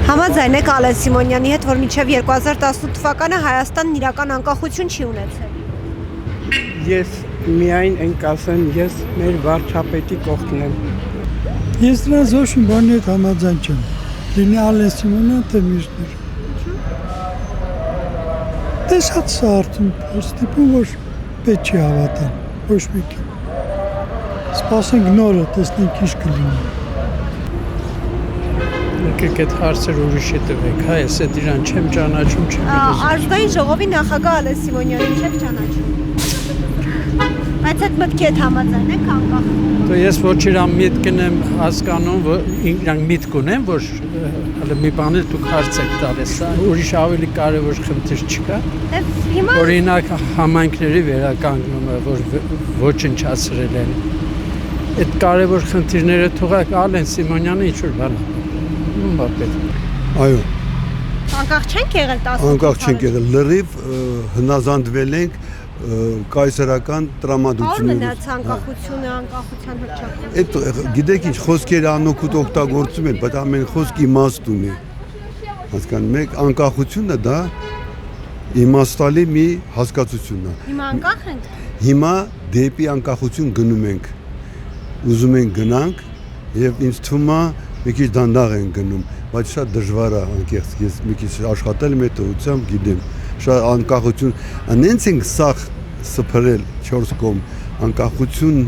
Համաձայն եք Ալեն Սիմոնյանի հետ, որ մինչև 2018 թվականը Հայաստանն իրական անկախություն չի ունեցել։ Ես միայն ենք ասեմ, ես մեր վարչապետի կողքն եմ։ Ես նրանց ոչ մի բանի հետ համաձայն չեմ։ Լինի Ալեն Սիմոնյան, թե մյուսներ։ Դե շատ սարթուն ստիպում, որ պետք չի հավատան, ոչ մեկին։ Սպասենք նորը, տեսնենք ինչ կլինի։ Եկեք այդ հարցեր ուրիշի տվեք, հա, ես այդ իրան չեմ ճանաչում, չեմ ուզում։ Ազգային ժողովի նախագահ Ալեն Սիմոնյանին չեք ճանաչում։ Բայց այդ մտքի հետ համաձայն եք անկախ։ Դե ես ոչ իրան միտքն եմ հասկանում, որ իրանք միտք ունեն, որ հələ մի բան էլ դուք հարց եք տալիս, հա, ուրիշ ավելի կարևոր խնդիր չկա։ Հիմա Օրինակ համայնքների վերականգնումը, որ ոչնչացրել են։ Այդ կարևոր խնդիրները թողակ Ալեն Սիմոնյանը ինչ-որ բան Այո, անկախ չենք եղել 10 անկախ չենք եղել, լրիվ հնազանդվել ենք կայսերական տրամադրություններով։ Ո՞ր մնաց անկախությունը, անկախության հռչակումը։ Այդ գիտեք ինչ, խոսքերը անօգուտ օգտագործում են, բայց ամեն խոսք իմաստ ունի։ Հասկանում եք, անկախությունը դա իմաստալի մի հասկացություն է։ Հիմա անկախ ենք։ Հիմա դեպի անկախություն գնում ենք։ Ուզում ենք գնանք եւ ինձ թվում է մի քիչ դանդաղ են գնում, բայց շատ դժվար է անկեղծ, ես մի քիչ աշխատել եմ այդ ուղղությամբ, գիտեմ, շատ անկախություն, անենց ենք սախ սփռել 4 կողմ, անկախություն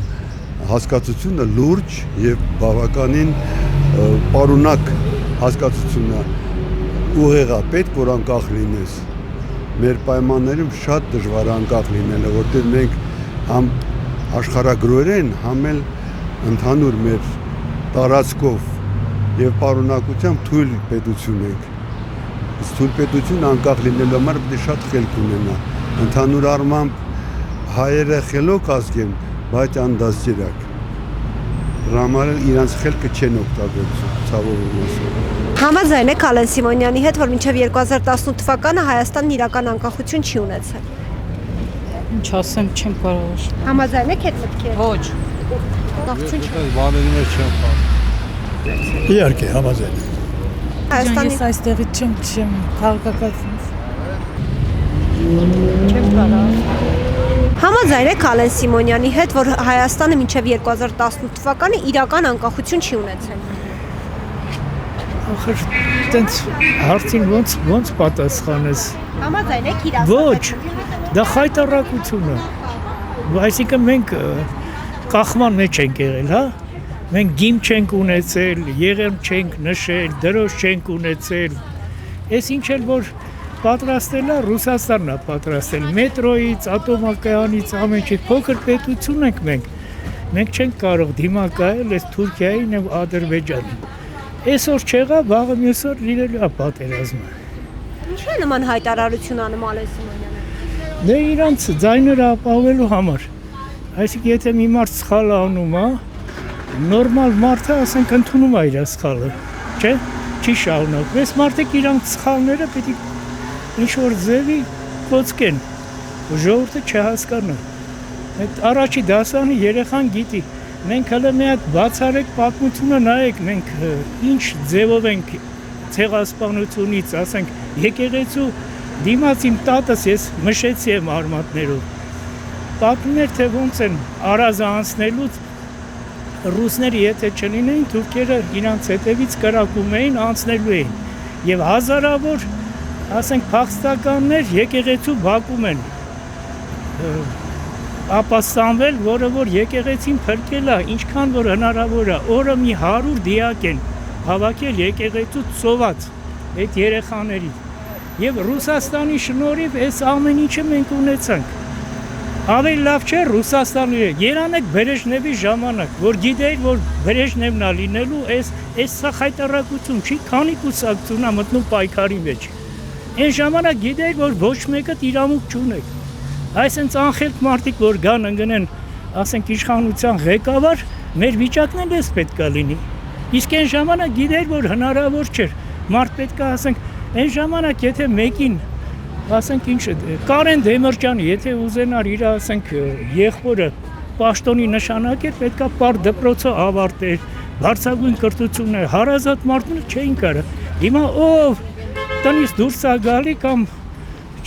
հասկացությունը լուրջ եւ բավականին պարունակ հասկացություն է, ուղեղա պետք որ անկախ լինես։ Մեր պայմաններում շատ դժվար է անկախ լինելը, որտեղ մենք համ աշխարհագրորեն, համ էլ ընդհանուր մեր տարածքով եւ պարունակությամբ թույլ պետություն ենք։ Իսկ թույլ պետություն անկախ լինելու համար պետք է շատ խելք ունենա։ Ընդհանուր առմամբ հայերը խելոք ազգ են, բայց անդաստիարակ։ Դրա համար իրանց խելքը չեն օգտագործում, ցավոք ասեմ։ Համաձայն եք Ալեն Սիմոնյանի հետ, որ մինչև 2018 թվականը Հայաստանն իրական անկախություն չի ունեցել։ Ինչ ասեմ, չեմ կարող։ Համաձայն եք այդ մտքի հետ։ Ոչ։ Անկախություն չի։ Բաների մեջ չեմ կարող։ Իհարկե, համաձայն եմ։ Հայաստանի Ես այստեղից չեմ քաղաքացի։ Չեմ կարող։ Համաձայն եք Ալեն Սիմոնյանի հետ, որ Հայաստանը մինչև 2018 թվականը իրական անկախություն չի ունեցել։ Ախր, տենց հարցին ոնց պատասխանես։ Համաձայն եք իրական։ Ոչ, դա խայտառակություն է։ Այսինքն մենք կախման մեջ ենք եղել, հա։ Մենք գիմ չենք ունեցել, եղերմ չենք նշել, դրոշ չենք ունեցել։ Այս ինչ էլ որ պատրաստել է, Ռուսաստանն է պատրաստել, մետրոյից, ատոմակայանից, ամեն ինչ փոքր պետություն ենք մենք։ Մենք չենք կարող դիմակայել այս Թուրքիային եւ Ադրբեջանին։ Այսօր չեղա, վաղը մյուս օր լինելու է պատերազմը։ Ինչու է նման հայտարարություն անում Ալեն Սիմոնյանը։ Դե իրանց ձայները ապահովելու համար։ Այսինքն եթե մի մարդ սխալ անում է, նորմալ մարդը ասենք ընդունում է իր սխալը, չէ՞, չի շարունակում։ Այս մարդիկ իրանք սխալները պետք է ինչ-որ ձևի կոծկեն, ժողովուրդը չհասկանա։ Այդ առաջի դասանի երեխան գիտի, մենք հələ մի հատ բացառեք պատմությունը նայեք, մենք ինչ ձևով ենք ցեղասպանությունից, ասենք, եկեղեցու դիմաց իմ տատս ես մշեցի եմ արմատներով։ Պատմներ թե ոնց են արազը անցնելուց ռուսները եթե չլինեին, թուրքերը իրանց հետևից կրակում էին, անցնելու էին։ Եվ հազարավոր, ասենք, փախստականներ եկեղեցու բակում են ապաստանվել, որը որ եկեղեցին փրկել է, ինչքան որ հնարավոր է, օրը մի 100 դիակ են հավաքել եկեղեցու ծոված այդ երեխաների։ Եվ Ռուսաստանի շնորհիվ այս ամեն ինչը մենք ունեցանք։ Ավելի լավ չէ Ռուսաստանի երանեք Բրեժնևի ժամանակ, որ գիտեի, որ Բրեժնևն է լինելու, այս սա խայտառակություն չի, քանի կուսակցություն է մտնում պայքարի մեջ։ Այն ժամանակ գիտեի, որ ոչ մեկը իրավունք չունեք։ Այսինքն անխելք մարդիկ, որ գան ընկնեն, ասենք իշխանության ղեկավար, մեր վիճակն էլ էս պետք է լինի։ Իսկ այն ժամանակ գիտեի, որ հնարավոր չէր։ Մարդ պետք է ասենք, այն ժամանակ եթե մեկին ասենք ինչ Կարեն Դեմիրճյանը եթե ուզենար իր ասենք եղբորը պաշտոնի նշանակեր պետքա պար դպրոցը ավարտեր բարձրագույն կրթություններ հարազատ մարդները չէին կարող Հիմա ով տնից դուրս է գալի կամ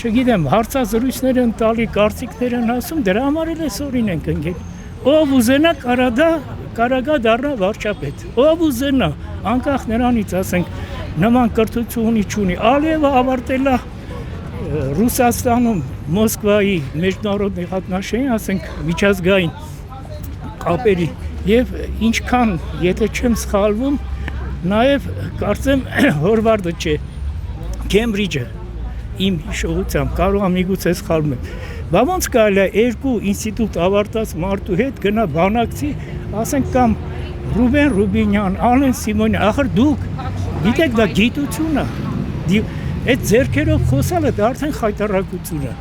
չգիտեմ, հարցազրույցներ են տալի, կարծիքներ են ասում, դրա համար էլ այսօրին ենք ընկել։ Ով ուզենա կարագա դառնա վարչապետ։ Ով ուզենա, անկախ նրանից, ասենք, նման կրթություն չունի։ Ալիևը ավարտել է Ռուսաստանում Մոսկվայի մեջնարոդնի հատնաշենի, ասենք, միջազգային կապերի եւ ինչքան, եթե չեմ սխալվում, նաեւ կարծեմ Հորվարդը չէ, Քեմբրիջը իմ հիշողությամբ, կարող եմ միգուցե սխալվում եմ։ Բա ոնց կարելի է երկու ինստիտուտ ավարտած մարդու հետ գնա բանակցի, ասենք կամ Ռուբեն Ռուբինյան, Ալեն Սիմոնյան, ախր դուք գիտեք դա գիտություն է։ Այդ ձեռքերով խոսալը դա արդեն խայտարակություն է։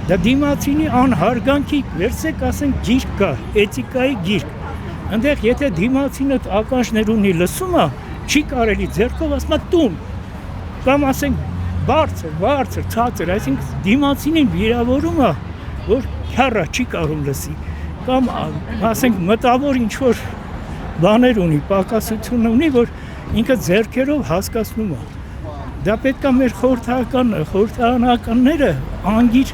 Դա դիմացինի անհարգանքի վերցեք, ասենք, գիրք կա, էթիկայի գիրք։ Այնտեղ եթե դիմացինը ականջներ ունի լսում է, չի կարելի ձեռքով ասում է տուն։ Կամ ասենք բարձր, ցածր, այսինքն դիմացինին վիրավորում է, որ քյառա չի կարող լսի։ Կամ ասենք մտավոր ինչ որ բաներ ունի, պակասություն ունի, որ ինքը ձեռքերով հասկացնում է։ Դա պետք է մեր խորհրդարանականները անգիր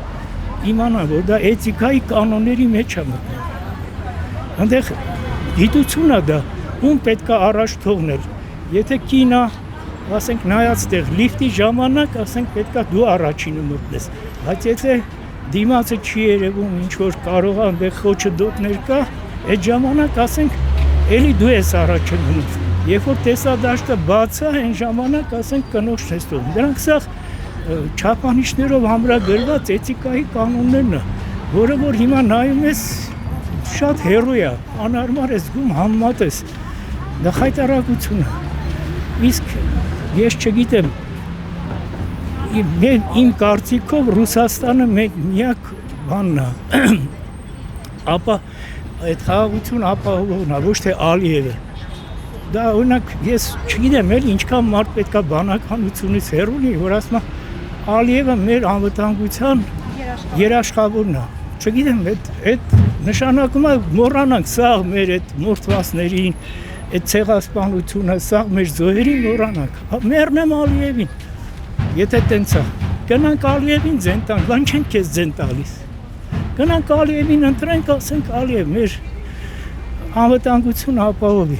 իմանան, որ դա էթիկայի կանոնների մեջ է մտնում։ Այնտեղ գիտություն է դա, ում պետք է առաջ թողնել։ Եթե կին է, ասենք նայած տեղ լիֆտի ժամանակ, ասենք պետք է դու առաջինը մտնես։ Բայց եթե դիմացը չի երևում, ինչ որ կարող է այնտեղ խոչը դոտներ կա, այդ ժամանակ ասենք էլի դու ես առաջը մնում։ Երբ որ տեսադաշտը բաց է, այն ժամանակ ասենք կնոջ ես թողնում։ Դրանք սա չափանիշներով համրագրված էթիկայի կանոններն է, որը որ հիմա նայում ես շատ հեռու է, անհարմար ես զգում, համեմատ ես։ Դա խայտարակություն է։ Իսկ ես չգիտեմ, իմ կարծիքով Ռուսաստանը միակ բանն է, ապա այդ խաղաղություն ապահովողն է, ոչ թե Ալիևը։ Դա օրինակ ես չգիտեմ էլ ինչքան մարդ պետք է բանականությունից հեռու լինի, որ ասում է Ալիևը մեր անվտանգության երաշխավորն է։ Չգիտեմ, այդ նշանակում է մոռանանք սա մեր այդ մորթվածներին, այդ ցեղասպանությունը, սա մեր զոհերին մոռանանք։ Մեռնեմ Ալիևին։ Եթե տենց է, գնանք Ալիևին ձեն տանք, բան չենք քեզ ձեն տալիս։ Գնանք Ալիևին ընտրենք, ասենք Ալիև մեր անվտանգությունը ապահովի։